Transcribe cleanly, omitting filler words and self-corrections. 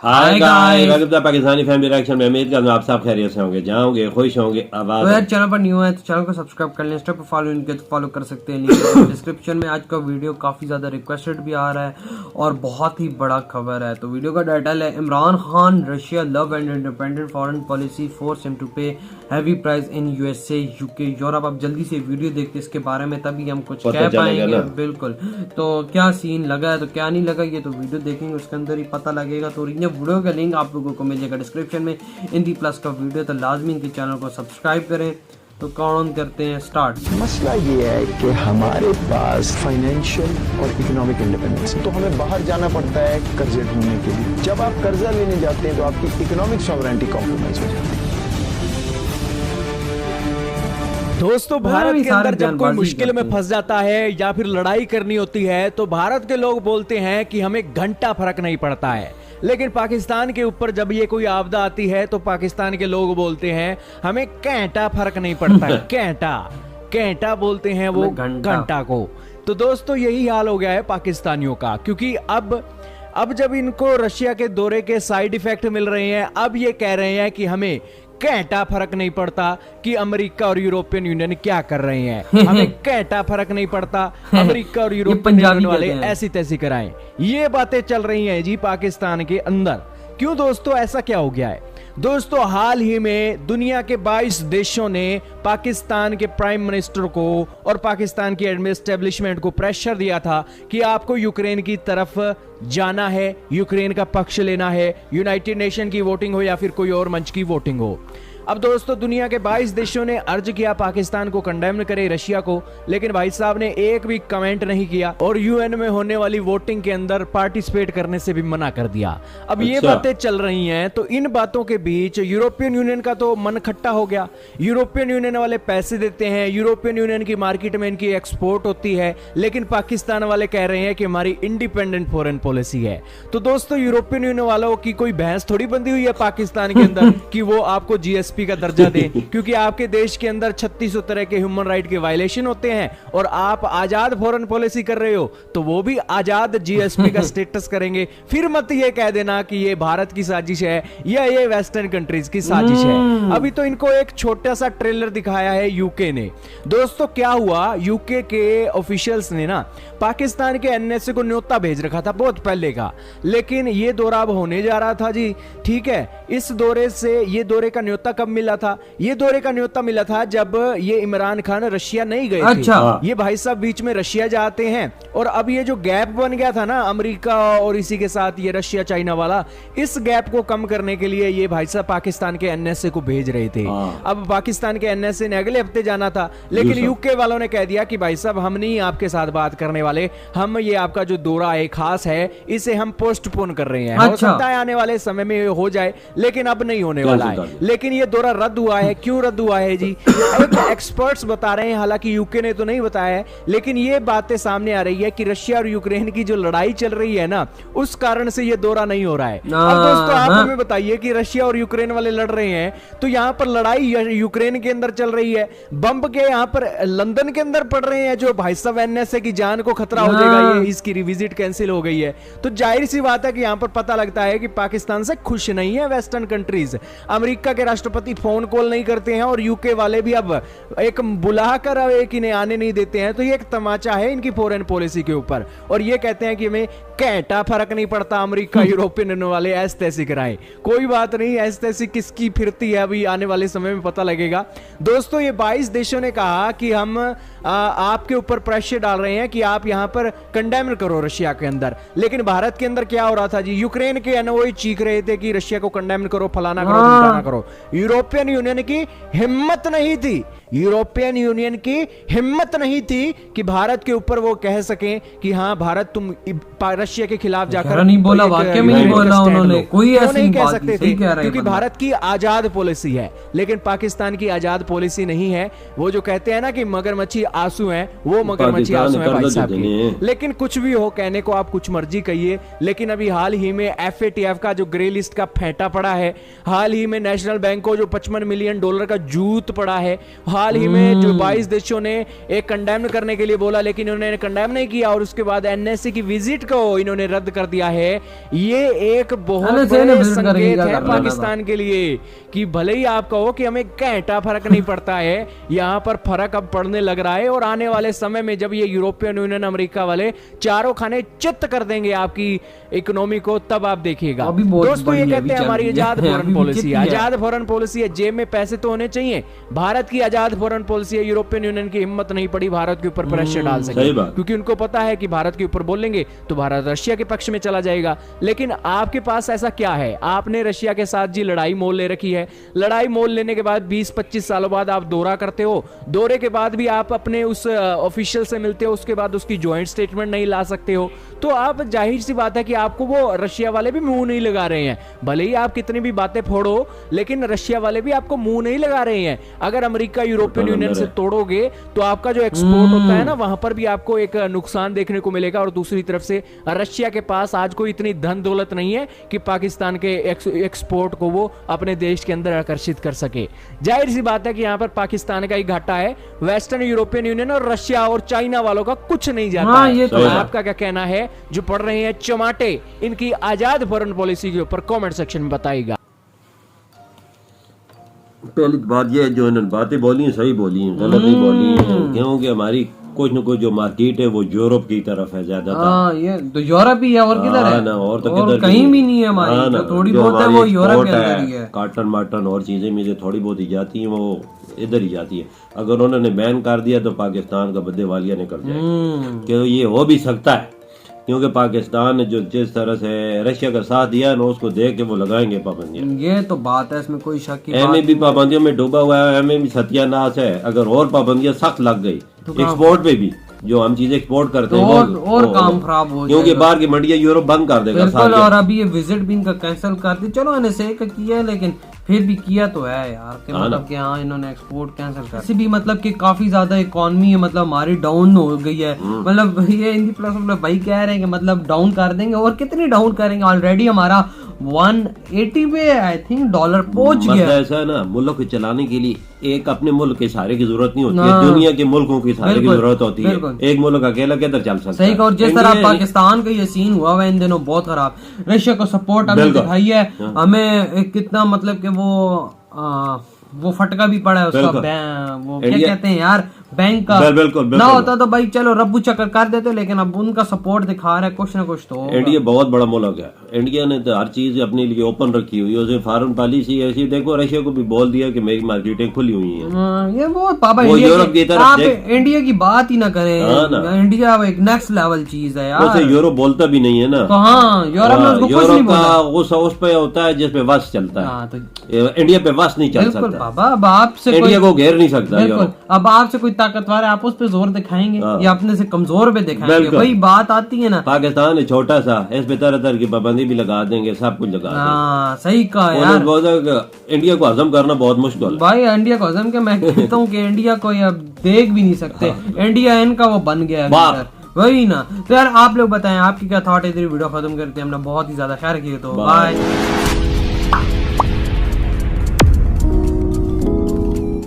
Hi guys, welcome to Pakistani family reaction में। उम्मीद करता हूं आप सब खैरियत से होंगे, जहां होंगे खुश होंगे, आबाद। तो यार चैनल पर न्यू है तो चैनल को सब्सक्राइब कर लें, इंस्टा पर फॉलो इनके तो फॉलो कर सकते हैं, लिंक डिस्क्रिप्शन में। आज का वीडियो काफ़ी ज़्यादा रिक्वेस्टेड भी आ रहा है और बहुत ही बड़ा खबर है। तो वीडियो का टाइटल है Imran Khan Russia love and independent foreign policy force him to pay heavy price in USA UK Europe. आप जल्दी से वीडियो देखते इसके बारे में, तभी हम कुछ कह पाएंगे। बिल्कुल, तो क्या सीन लगा है तो क्या नहीं लगा, ये तो वीडियो देखेंगे उसके अंदर ही पता लगेगा। तो ओरिजिनल वीडियो का लिंक आप लोगों को मिल जाएगा डिस्क्रिप्शन में। हिंदी प्लस का वीडियो तो लाजमी इनके चैनल को सब्सक्राइब करें। तो काउंट करते हैं स्टार्ट। मसला ये है कि हमारे पास फाइनेंशियल और इकोनॉमिक इंडिपेंडेंस है, तो हमें बाहर जाना पड़ता है कर्जे ढूंढने के लिए। जब आप कर्जा लेने जाते हैं तो आपकी इकोनॉमिक सॉवरेंटी कॉम्प्रोमाइज हो जाती है। दोस्तों, भारत के अंदर जब कोई मुश्किल में फंस जाता है या फिर लड़ाई करनी होती है तो भारत के लोग बोलते हैं कि हमें घंटा फर्क नहीं पड़ता है, लेकिन पाकिस्तान के ऊपर जब ये कोई आपदा आती है तो पाकिस्तान के लोग बोलते हैं हमें घंटा फर्क नहीं पड़ता है। घंटा बोलते हैं वो घंटा को। तो दोस्तों, यही हाल हो गया है पाकिस्तानियों का, क्योंकि अब जब इनको रशिया के दौरे के साइड इफेक्ट मिल रहे हैं, अब ये कह रहे हैं कि हमें घंटा फर्क नहीं पड़ता कि अमेरिका और यूरोपियन यूनियन क्या कर रहे हैं। हमें घंटा फर्क नहीं पड़ता अमेरिका और यूरोपियन यूनियन वाले ऐसी तैसी कराएं। ये बातें चल रही हैं जी पाकिस्तान के अंदर। क्यों दोस्तों, ऐसा क्या हो गया है? दोस्तों, हाल ही में दुनिया के 22 देशों ने पाकिस्तान के प्राइम मिनिस्टर को और पाकिस्तान की एस्टेब्लिशमेंट को प्रेशर दिया था कि आपको यूक्रेन की तरफ जाना है, यूक्रेन का पक्ष लेना है, यूनाइटेड नेशन की वोटिंग हो या फिर कोई और मंच की वोटिंग हो। अब दोस्तों, दुनिया के 22 देशों ने अर्ज किया पाकिस्तान को कंडेम करे, रशिया को, लेकिन भाई साहब ने एक भी कमेंट नहीं किया और यूएन में होने वाली वोटिंग के अंदर पार्टिसिपेट करने से भी मना कर दिया। अब ये बातें चल रही हैं, तो इन बातों के बीच यूरोपियन यूनियन का तो मन खट्टा हो गया। यूरोपियन यूनियन वाले पैसे देते हैं, यूरोपियन यूनियन की मार्केट में इनकी एक्सपोर्ट होती है, लेकिन पाकिस्तान वाले कह रहे हैं कि हमारी इंडिपेंडेंट फॉरेन पॉलिसी है। तो दोस्तों, यूरोपियन यूनियन वालों की कोई भैंस थोड़ी बंधी हुई है पाकिस्तान के अंदर कि वो आपको जीएसपी का दर्जा दे, क्योंकि आपके देश के अंदर 3600 तरह के ह्यूमन राइट के वायलेशन होते हैं और आप आजाद फॉरेन पॉलिसी कर रहे हो तो वो भी आजाद जीएसपी का स्टेटस करेंगे। फिर मत ये कह देना कि ये भारत की साजिश है या ये वेस्टर्न कंट्रीज की साजिश है। अभी तो इनको एक छोटा सा ट्रेलर दिखाया है यूके ने। दोस्तों, क्या हुआ, यूके के ऑफिशियल्स ने ना पाकिस्तान के एनएसए को न्योता भेज रखा था बहुत पहले का, लेकिन ये दौरा अब होने जा रहा था जी। ठीक है, इस दौरे से ये दौरे का न्योता कब मिला था? ये दौरे का न्योता मिला था जब ये इमरान खान रशिया नहीं गए थे। ये भाई साहब बीच में रशिया जाते हैं और अब ये जो गैप बन गया था ना अमेरिका और इसी के साथ ये रशिया चाइना वाला, इस गैप को कम करने के लिए ये भाई साहब पाकिस्तान के एनएसए को भेज रहे थे। अब पाकिस्तान के एनएसए ने अगले हफ्ते जाना था, लेकिन यूके वालों ने कह दिया कि भाई साहब हम नहीं आपके साथ बात करने वाले, हम ये आपका जो दौरा है खास है इसे हम पोस्टपोन कर रहे हैं। हो सकता है आने वाले समय में हो जाए, लेकिन अब नहीं होने वाला है। लेकिन ये दौरा रद्द हुआ है। क्यों रद्द हुआ है जी? एक्सपर्ट्स बता रहे हैं, हालांकि यूके ने तो नहीं बताया है, लेकिन ये बातें सामने आ रही है कि रशिया और यूक्रेन की जो लड़ाई चल रही है ना, उस कारण से ये दौरा नहीं हो रहा है। अब दोस्तों, आप हमें बताइए कि रशिया और यूक्रेन वाले लड़ रहे हैं तो यहां पर लड़ाई यूक्रेन के अंदर चल रही है, बम के यहां पर लंदन के अंदर पड़ रहे हैं, जो भाई साहब एनएसए की जान को खतरा हो जाएगा, ये इसकी रिविजिट कैंसिल हो गई है। तो जाहिर सी बात है कि यहां पर पता लगता है कि पाकिस्तान से खुश नहीं है वेस्टर्न कंट्रीज। अमेरिका के राष्ट्रपति फोन कॉल नहीं करते हैं और यूके वाले भी अब एक बुलाकर एक इन्हें आने नहीं देते हैं। तो ये एक तमाचा है इनकी फॉरेन पॉलिसी के ऊपर, और ये कहते हैं कि हमें घंटा फर्क नहीं पड़ता अमेरिका यूरोपियन यूनियन वाले ऐसी तैसी कराएं। कोई बात नहीं, ऐसी तैसी किसकी फिरती है अभी आने वाले समय में पता लगेगा। दोस्तों, ये 22 देशों ने कहा कि हम आपके ऊपर प्रेशर डाल रहे हैं कि आप यहां पर कंडेम करो रशिया के अंदर, लेकिन भारत के अंदर क्या हो रहा था जी? यूक्रेन के एनओई चीख रहे थे कि रशिया को कंडेम करो, फलाना करो, ढिमकाना करो। यूरोपियन यूनियन की हिम्मत नहीं थी, यूरोपियन यूनियन की हिम्मत नहीं थी कि भारत के ऊपर वो कह सकें कि हाँ भारत तुम रशिया के खिलाफ जाकर नहीं बोला, वाकई में नहीं बोला उन्होंने, कोई ऐसी नहीं कह बात सकते थे, क्योंकि भारत की आजाद पॉलिसी है, लेकिन पाकिस्तान की आजाद पॉलिसी नहीं है। वो जो कहते हैं ना कि मगरमच्छी आंसू हैं, वो मगरमच्छी आंसू हैं भाई साहब के। लेकिन कुछ भी हो, कहने को आप कुछ मर्जी कहिए, लेकिन अभी हाल ही में FATF का जो ग्रे लिस्ट का फेंटा पड़ा है, हाल ही में नेशनल बैंक को जो $55 मिलियन का जूत पड़ा है, हाल ही में जो 22 देशों ने एक कंडेम करने के लिए बोला, लेकिन उन्होंने कंडेम नहीं किया और उसके बाद एनएसए की विजिट को इन्होंने रद्द कर दिया है, ये एक बहुत NSA ने बड़े विजिट करेगी संकेत क्या है करना पाकिस्तान के लिए कि भले ही आप कहो कि हमें घंटा फर्क नहीं पड़ता है, यहाँ पर फर्क अब पड़ने लग रहा है। और आने वाले समय में जब ये यूरोपियन यूनियन अमेरिका वाले चारों खाने चित्त कर देंगे आपकी इकोनॉमी को, तब आप देखिएगा। अभी बहुत दोस्तों ये बड़ी कहते हैं हमारी आजाद फॉरेन पॉलिसी, है। आजाद फॉरेन पॉलिसी है, जेब में पैसे तो होने चाहिए। भारत की आजाद फॉरेन पॉलिसी है, यूरोपियन यूनियन की हिम्मत नहीं पड़ी भारत के ऊपर प्रेशर डाल सके, क्योंकि उनको पता है कि भारत के ऊपर बोलेंगे तो भारत रशिया के पक्ष में चला जाएगा। लेकिन आपके पास ऐसा क्या है? आपने रशिया के साथ जी लड़ाई मोल ले रखी है, लड़ाई मोल लेने के बाद 20-25 सालों बाद आप दौरा करते हो, दौरे के बाद भी आप अपने उस ऑफिशियल से मिलते हो, उसके बाद उसकी ज्वाइंट स्टेटमेंट नहीं ला सकते हो, तो आप जाहिर सी बात है कि आपको वो रशिया वाले भी मुंह नहीं लगा रहे हैं। भले ही आप कितनी भी बातें फोड़ो, लेकिन रशिया वाले भी आपको मुंह नहीं लगा रहे हैं। अगर अमेरिका यूरोपियन यूनियन से तोड़ोगे तो आपका जो एक्सपोर्ट होता है ना, वहां पर भी आपको एक नुकसान देखने को मिलेगा। और दूसरी तरफ से रशिया के पास आज कोई इतनी धन दौलत नहीं है कि पाकिस्तान के एक्सपोर्ट को वो अपने देश के अंदर आकर्षित कर सके। जाहिर सी बात है कि यहाँ पर पाकिस्तान का ही घाटा है, वेस्टर्न यूरोपियन यूनियन और रशिया और चाइना वालों का कुछ नहीं जाता। हाँ, ये तो आपका क्या कहना है जो पढ़ रहे हैं चमाटे इनकी आजाद फॉरेन पॉलिसी के ऊपर? कमेंट सेक्शन में बताइएगा। पहली बात ये जो इन्होंने बातें बोली हैं सही बोली हैं, गलत नहीं बोली हैं, क्योंकि हमारी कुछ न कुछ जो मार्केट है वो यूरोप की तरफ है ज्यादातर। ये तो यूरोप ही है, और किधर है? ना, और तो और किधर कहीं भी नहीं है हमारी, जो थोड़ी बहुत है वो यूरोप के अंदर ही है। काटन माटन और चीजें मुझे थोड़ी बहुत ही जाती हैं, वो इधर ही जाती है। अगर उन्होंने बैन कर दिया तो पाकिस्तान का बदले वालिया निकल जाएगा, क्योंकि ये हो भी सकता है, क्योंकि पाकिस्तान ने जो जिस तरह से रशिया का साथ दिया ना, उसको देख के वो लगाएंगे पाबंदियां। ये तो बात है, इसमें कोई शक की एमए भी पाबंदियों में डूबा हुआ है, एमए भी सत्यानाश है। अगर और पाबंदियां सख्त लग गई एक्सपोर्ट पे भी, जो हम चीजें एक्सपोर्ट करते हैं और काम खराब हो, क्योंकि बाहर की मंडियां यूरोप बंद कर देगा। बिल्कुल, और अभी ये विजिट भी इनका कैंसिल कर दी। चलो एनएसए का किया है, लेकिन फिर भी किया तो है यार, कि मतलब कि हाँ इन्होंने एक्सपोर्ट कैंसिल कर दी भी, मतलब कि काफी ज्यादा इकोनॉमी है, मतलब हमारी डाउन हो गई है। मतलब ये हिंदी प्लस भाई कह रहे हैं कि मतलब डाउन कर देंगे, और कितनी डाउन करेंगे? ऑलरेडी हमारा 180 पे आई थिंक डॉलर पहुंच गया। ऐसा है ना, मुल्क को चलाने के लिए एक अपने मुल्क के सारे की जरूरत नहीं होती है, दुनिया के मुल्कों की सारे की जरूरत होती है। एक मुल्क अकेला किधर चल सकता है? सही। और जिस तरह पाकिस्तान का ये सीन हुआ हुआ इन दिनों बहुत खराब, रशिया को सपोर्ट हमें दिखाई है, हमें कितना मतलब कि वो फटका भी पड़ा है उसका, वो क्या कहते हैं यार, बैंक का ना होता तो भाई चलो रब्बू चक्कर कर देते, लेकिन अब उनका सपोर्ट दिखा रहा है कुछ ना कुछ तो। इंडिया बहुत बड़ा मुल्क है, इंडिया ने तो हर चीज अपने लिए ओपन रखी हुई है, उसे फॉरेन पॉलिसी ऐसी। देखो रशिया को भी बोल दिया कि मेरी मार्केटें खुली हुई हैं। ये वो पापा यूरोप की तरफ आप इंडिया की बात ही ना करें, इंडिया एक नेक्स्ट लेवल चीज है यार। वैसे यूरोप बोलता भी नहीं है ना, तो हाँ यूरोप में उसको कुछ नहीं बोलता, उस पे होता है जिसपे वश चलता है, इंडिया पे वश नहीं चल सकता बाबा। अब आपसे इंडिया को घेर नहीं सकता। बिल्कुल, अब आपसे कोई ताकतवर है, आप उस पे जोर दिखाएंगे या अपने से कमजोर पे दिखाएंगे? वही बात आती है ना। पाकिस्तान है छोटा सा, इस पे तरह तरह की पाबंदी भी लगा देंगे, सब कुछ लगा देंगे। सही कहा यार, इंडिया को हजम करना बहुत मुश्किल है भाई। इंडिया को हजम के मैं कहता हूँ कि इंडिया को अब देख भी नहीं सकते, इंडिया इनका वो बन गया है, वही ना। तो यार आप लोग बताएं आपकी क्या थॉट है, वीडियो खत्म करते हैं, हमने बहुत ही ज्यादा शेयर किए, तो बाय।